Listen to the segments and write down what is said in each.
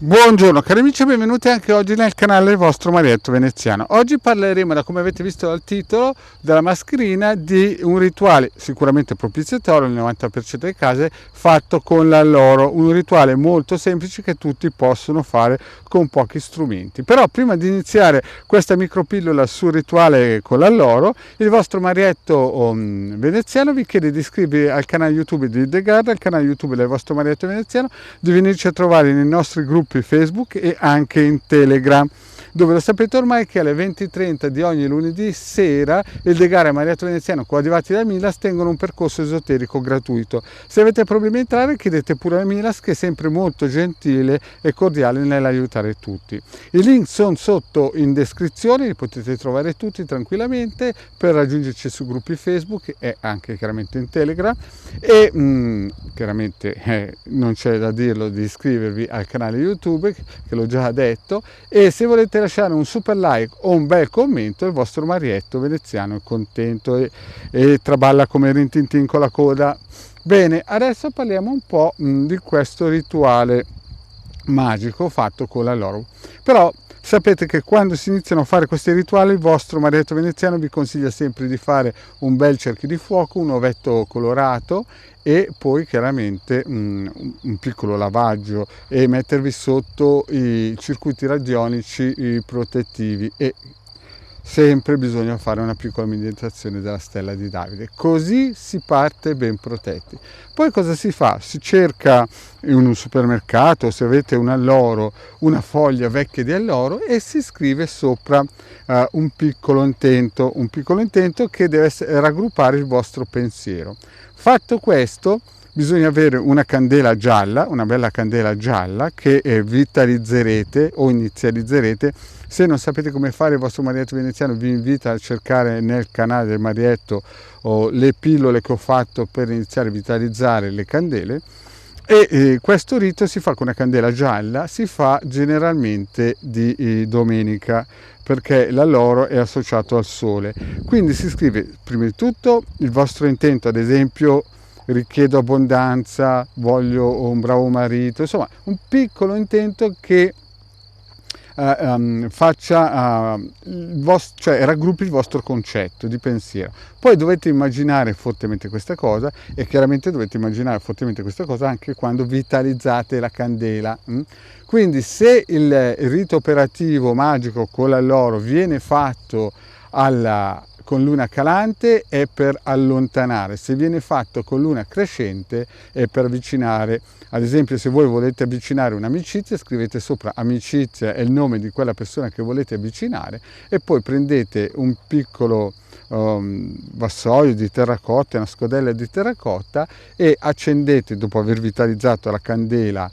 Buongiorno cari amici e benvenuti anche oggi nel canale del vostro Marietto Veneziano. Oggi parleremo, da come avete visto dal titolo della mascherina, di un rituale sicuramente propiziatorio nel 90% dei casi, fatto con l'alloro, un rituale molto semplice che tutti possono fare con pochi strumenti. Però prima di iniziare questa micropillola sul rituale con l'alloro, il vostro Marietto Veneziano vi chiede di iscrivervi al canale YouTube di The Garden, al canale YouTube del vostro Marietto Veneziano, di venirci a trovare nei nostri gruppi Facebook e anche in Telegram, dove lo sapete ormai che alle 20:30 di ogni lunedì sera il De Gara e Marietto Veneziano, coadiuvati da Milas, tengono un percorso esoterico gratuito. Se avete problemi a entrare, chiedete pure a Milas, che è sempre molto gentile e cordiale nell'aiutare tutti. I link sono sotto in descrizione, li potete trovare tutti tranquillamente per raggiungerci su gruppi Facebook e anche chiaramente in Telegram. E chiaramente non c'è da dirlo di iscrivervi al canale YouTube, che l'ho già detto, e se volete lasciare un super like o un bel commento, il vostro Marietto Veneziano è contento e traballa come Rintintin con la coda. Bene, adesso parliamo un po' di questo rituale magico fatto con l'alloro. Però sapete che quando si iniziano a fare questi rituali, il vostro Marietto Veneziano vi consiglia sempre di fare un bel cerchio di fuoco, un ovetto colorato e poi chiaramente un piccolo lavaggio e mettervi sotto i circuiti radionici protettivi, e sempre bisogna fare una piccola meditazione della stella di Davide, così si parte ben protetti. Poi cosa si fa? Si cerca in un supermercato, se avete un alloro, una foglia vecchia di alloro, e si scrive sopra un piccolo intento che deve raggruppare il vostro pensiero. Fatto questo, bisogna avere una candela gialla, una bella candela gialla, che vitalizzerete o inizializzerete. Se non sapete come fare, il vostro Marietto Veneziano vi invita a cercare nel canale del Marietto le pillole che ho fatto per iniziare a vitalizzare le candele. E questo rito si fa con una candela gialla, si fa generalmente di domenica, perché l'alloro è associato al sole. Quindi si scrive prima di tutto il vostro intento, ad esempio richiedo abbondanza, voglio un bravo marito, insomma un piccolo intento che faccia cioè raggruppi il vostro concetto di pensiero. Poi dovete immaginare fortemente questa cosa, e chiaramente dovete immaginare fortemente questa cosa anche quando vitalizzate la candela. Quindi se il rito operativo magico con l'alloro viene fatto con luna calante è per allontanare, se viene fatto con luna crescente è per avvicinare. Ad esempio, se voi volete avvicinare un'amicizia, scrivete sopra amicizia e il nome di quella persona che volete avvicinare, e poi prendete un piccolo vassoio di terracotta, una scodella di terracotta, e accendete, dopo aver vitalizzato la candela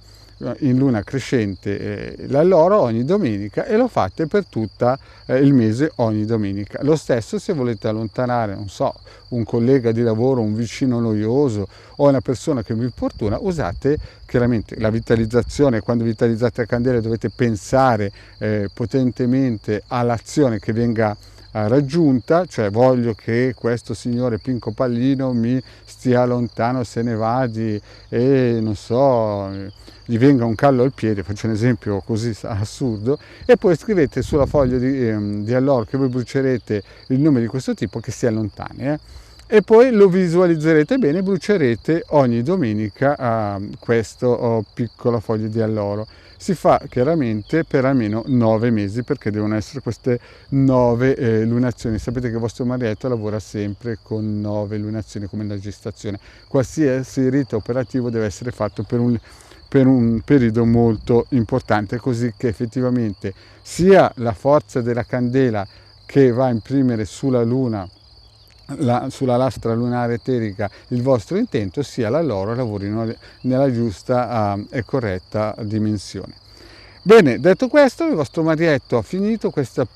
in luna crescente, l'alloro ogni domenica, e lo fate per tutta il mese ogni domenica. Lo stesso se volete allontanare, non so, un collega di lavoro, un vicino noioso o una persona che vi importuna, usate chiaramente la vitalizzazione. Quando vitalizzate la candela dovete pensare potentemente all'azione che venga raggiunta, cioè voglio che questo signore Pinco Pallino mi stia lontano, se ne vadi, e non so, gli venga un callo al piede, faccio un esempio così assurdo, e poi scrivete sulla foglia di alloro che voi brucerete il nome di questo tipo che si allontani, e poi lo visualizzerete bene, brucerete ogni domenica questo piccolo foglio di alloro. Si fa chiaramente per almeno 9 mesi, perché devono essere queste 9 lunazioni. Sapete che il vostro Marietto lavora sempre con 9 lunazioni come la gestazione. Qualsiasi rito operativo deve essere fatto per un periodo molto importante, così che effettivamente sia la forza della candela che va a imprimere sulla luna, sulla lastra lunare eterica, il vostro intento, sia l'alloro lavorino nella giusta e corretta dimensione. Bene, detto questo, il vostro Marietto ha finito questa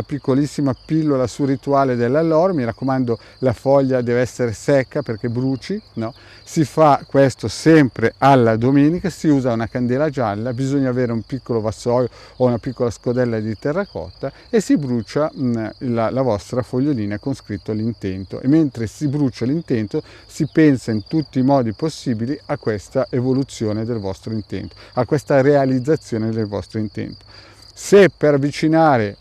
piccolissima pillola sul rituale dell'alloro. Mi raccomando, la foglia deve essere secca perché bruci, no? Si fa questo sempre alla domenica, si usa una candela gialla, bisogna avere un piccolo vassoio o una piccola scodella di terracotta e si brucia la vostra fogliolina con scritto l'intento, e mentre si brucia l'intento si pensa in tutti i modi possibili a questa evoluzione del vostro intento, a questa realizzazione del vostro intento. Se per avvicinare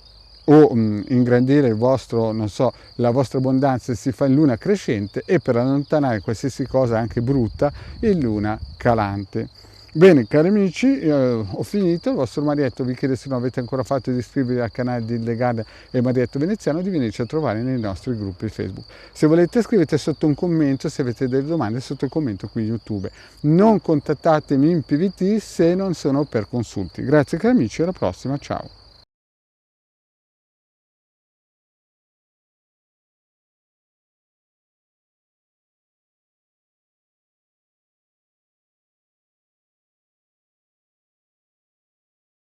o ingrandire il vostro, non so, la vostra abbondanza si fa in luna crescente, e per allontanare qualsiasi cosa anche brutta in luna calante. Bene cari amici, ho finito. Il vostro Marietto vi chiede, se non avete ancora fatto, di iscrivervi al canale di Legada e Marietto Veneziano, di venirci a trovare nei nostri gruppi Facebook. Se volete scrivete sotto un commento, se avete delle domande sotto il commento qui YouTube. Non contattatemi in PVT se non sono per consulti. Grazie cari amici, alla prossima, ciao.